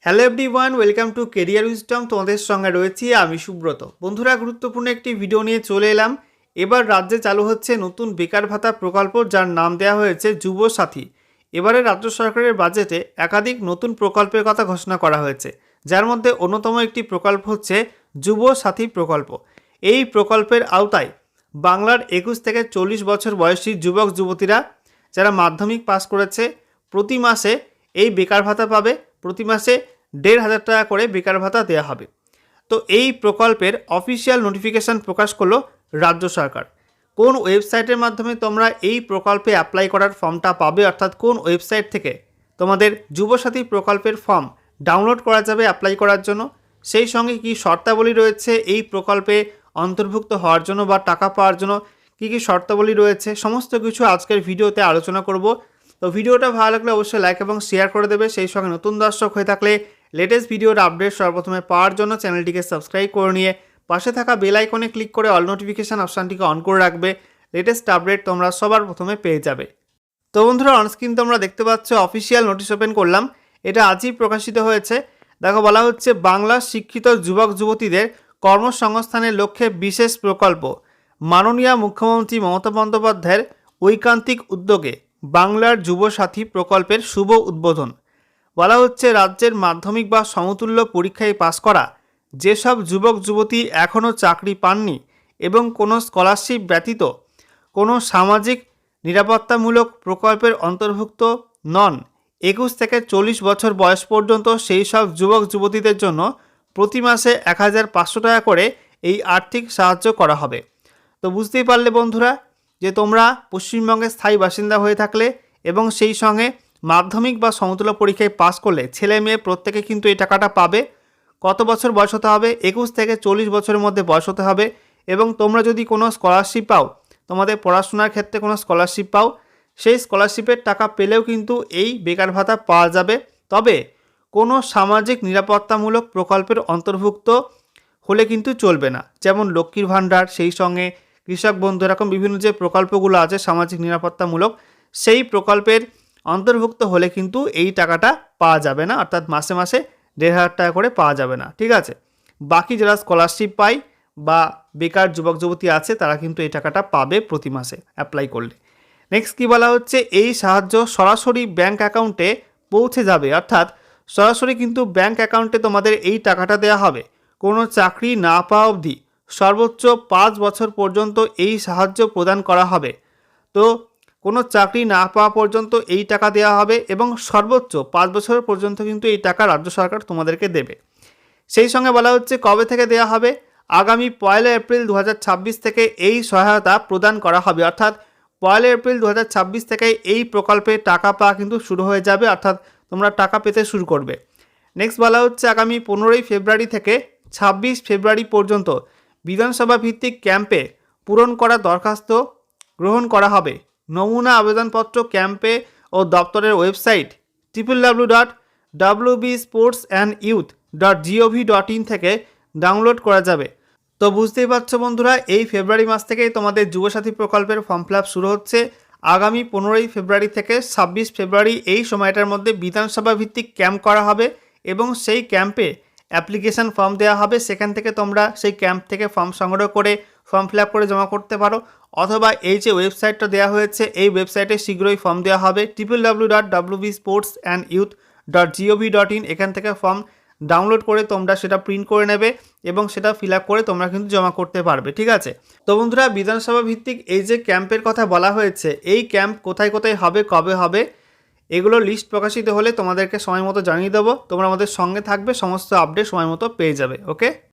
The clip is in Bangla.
Hello everyone, welcome to career wisdom. তোমাদের সঙ্গে রয়েছি আমি সুব্রত। বন্ধুরা, গুরুত্বপূর্ণ একটি ভিডিও নিয়ে চলে এলাম। এবার রাজ্যে চালু হচ্ছে নতুন বেকার ভাতা প্রকল্প, যার নাম দেওয়া হয়েছে যুব সাথী। এবারে রাজ্য সরকারের বাজেটে একাধিক নতুন প্রকল্পের কথা ঘোষণা করা হয়েছে, যার মধ্যে অন্যতম একটি প্রকল্প হচ্ছে যুব সাথী প্রকল্প। এই প্রকল্পের আওতায় বাংলার 21 থেকে 40 বছর বয়সী যুবক যুবতীরা যারা মাধ্যমিক পাস করেছে প্রতি মাসে এই বেকার ভাতা পাবে। প্রতি মাসে 1,500 টাকা করে বেকার ভাতা দেওয়া হবে। তো এই প্রকল্পের অফিসিয়াল নোটিফিকেশান প্রকাশ করলো রাজ্য সরকার। কোন ওয়েবসাইটের মাধ্যমে তোমরা এই প্রকল্পে অ্যাপ্লাই করার ফর্মটা পাবে, অর্থাৎ কোন ওয়েবসাইট থেকে তোমাদের যুবসাথী প্রকল্পের ফর্ম ডাউনলোড করা যাবে অ্যাপ্লাই করার জন্য, সেই সঙ্গে কী শর্তাবলী রয়েছে এই প্রকল্পে অন্তর্ভুক্ত হওয়ার জন্য বা টাকা পাওয়ার জন্য কী কী শর্তাবলী রয়েছে, সমস্ত কিছু আজকের ভিডিওতে আলোচনা করব। তো ভিডিওটা ভালো লাগলে অবশ্যই লাইক এবং শেয়ার করে দেবে। সেই সঙ্গে নতুন দর্শক হয়ে থাকলে লেটেস্ট ভিডিওর আপডেট সর্বপ্রথমে পাওয়ার জন্য চ্যানেলটিকে সাবস্ক্রাইব করে নিয়ে পাশে থাকা বেল আইকনে ক্লিক করে অল নোটিফিকেশান অপশানটিকে অন করে রাখবে। লেটেস্ট আপডেট তোমরা সবার প্রথমে পেয়ে যাবে। তো বন্ধুরা, অনস্ক্রিন তোমরা দেখতে পাচ্ছ অফিসিয়াল নোটিশ ওপেন করলাম। এটা আজই প্রকাশিত হয়েছে। দেখো, বলা হচ্ছে বাংলার শিক্ষিত যুবক যুবতীদের কর্মসংস্থানের লক্ষ্যে বিশেষ প্রকল্প। মাননীয় মুখ্যমন্ত্রী মমতা বন্দ্যোপাধ্যায়ের ঐকান্তিক উদ্যোগে বাংলার যুবসাথী প্রকল্পের শুভ উদ্বোধন। বলা হচ্ছে রাজ্যের মাধ্যমিক বা সমতুল্য পরীক্ষায় পাস করা যেসব যুবক যুবতী এখনও চাকরি পাননি এবং কোনো স্কলারশিপ ব্যতীত কোনো সামাজিক নিরাপত্তামূলক প্রকল্পের অন্তর্ভুক্ত নন, 21 থেকে 40 বছর বয়স পর্যন্ত সেই সব যুবক যুবতীদের জন্য প্রতি মাসে 1,500 টাকা করে এই আর্থিক সাহায্য করা হবে। তো বুঝতেই পারলে বন্ধুরা যে তোমরা পশ্চিমবঙ্গের স্থায়ী বাসিন্দা হয়ে থাকলে এবং সেই সঙ্গে মাধ্যমিক বা সমতুল্য পরীক্ষায় পাস করলে ছেলে মেয়ে প্রত্যেকে কিন্তু এই টাকাটা পাবে। কত বছর বয়স হতে হবে? 21 থেকে 40 বছরের মধ্যে বয়স হতে হবে। এবং তোমরা যদি কোনো স্কলারশিপ পাও, তোমাদের পড়াশোনার ক্ষেত্রে কোনো স্কলারশিপ পাও, সেই স্কলারশিপের টাকা পেলেও কিন্তু এই বেকার ভাতা পাওয়া যাবে। তবে কোনো সামাজিক নিরাপত্তামূলক প্রকল্পের অন্তর্ভুক্ত হলে কিন্তু চলবে না, যেমন লক্ষ্মীর ভাণ্ডার, সেই সঙ্গে কৃষক বন্ধু, এরকম বিভিন্ন যে প্রকল্পগুলো আছে সামাজিক নিরাপত্তামূলক, সেই প্রকল্পের অন্তর্ভুক্ত হলে কিন্তু এই টাকাটা পাওয়া যাবে না, অর্থাৎ মাসে মাসে 1,500 টাকা করে পাওয়া যাবে না। ঠিক আছে, বাকি যারা স্কলারশিপ পায় বা বেকার যুবক যুবতী আছে তারা কিন্তু এই টাকাটা পাবে প্রতি মাসে অ্যাপ্লাই করলে। নেক্সট কী বলা হচ্ছে, এই সাহায্য সরাসরি ব্যাঙ্ক অ্যাকাউন্টে পৌঁছে যাবে, অর্থাৎ সরাসরি কিন্তু ব্যাঙ্ক অ্যাকাউন্টে তোমাদের এই টাকাটা দেওয়া হবে। কোনো চাকরি না পাওয়া অবধি সর্বোচ্চ 5 বছর পর্যন্ত এই সাহায্য প্রদান করা হবে। তো কোনো চাকরি না পাওয়া পর্যন্ত এই টাকা দেওয়া হবে এবং সর্বোচ্চ 5 বছর পর্যন্ত কিন্তু এই টাকা রাজ্য সরকার তোমাদেরকে দেবে। সেই সঙ্গে বলা হচ্ছে কবে থেকে দেওয়া হবে, আগামী 1 এপ্রিল 2026 থেকে এই সহায়তা প্রদান করা হবে, অর্থাৎ 1 এপ্রিল 2026 থেকে এই প্রকল্পে টাকা পাওয়া কিন্তু শুরু হয়ে যাবে, অর্থাৎ তোমরা টাকা পেতে শুরু করবে। নেক্সট বলা হচ্ছে আগামী 15 ফেব্রুয়ারি থেকে 26 ফেব্রুয়ারি পর্যন্ত বিধানসভা ভিত্তিক ক্যাম্পে পূরণ করা দরখাস্ত গ্রহণ করা হবে। নমুনা আবেদনপত্র ক্যাম্পে ও দপ্তরের ওয়েবসাইট www.wbsportsandYouth.gov.in থেকে ডাউনলোড করা যাবে। তো বুঝতেই পারছো বন্ধুরা, এই ফেব্রুয়ারি মাস থেকেই তোমাদের যুবসাথী প্রকল্পের ফর্ম ফিল আপ শুরু হচ্ছে। আগামী 15 ফেব্রুয়ারি থেকে 26 ফেব্রুয়ারি এই সময়টার মধ্যে বিধানসভা ভিত্তিক ক্যাম্প করা হবে এবং সেই ক্যাম্পে অ্যাপ্লিকেশান ফর্ম দেওয়া হবে। সেখান থেকে তোমরা সেই ক্যাম্প থেকে ফর্ম সংগ্রহ করে ফর্ম ফিল আপ করে জমা করতে পারো, অথবা এই যে ওয়েবসাইটটা দেওয়া হয়েছে এই ওয়েবসাইটে শীঘ্রই ফর্ম দেওয়া হবে www.wbsportsandYouth.gov.in। এখান থেকে ফর্ম ডাউনলোড করে তোমরা সেটা প্রিন্ট করে নেবে এবং সেটা ফিল আপ করে তোমরা কিন্তু জমা করতে পারবে। ঠিক আছে, তো বন্ধুরা, বিধানসভা ভিত্তিক এই যে ক্যাম্পের কথা বলা হয়েছে, এই ক্যাম্প কোথায় কোথায় হবে, কবে হবে, এগুলো লিস্ট প্রকাশিত হলে তোমাদেরকে সময় মতো জানিয়ে দেবো। তোমরা আমাদের সঙ্গে থাকবে, সমস্ত আপডেট সময় মতো পেয়ে যাবে। ওকে।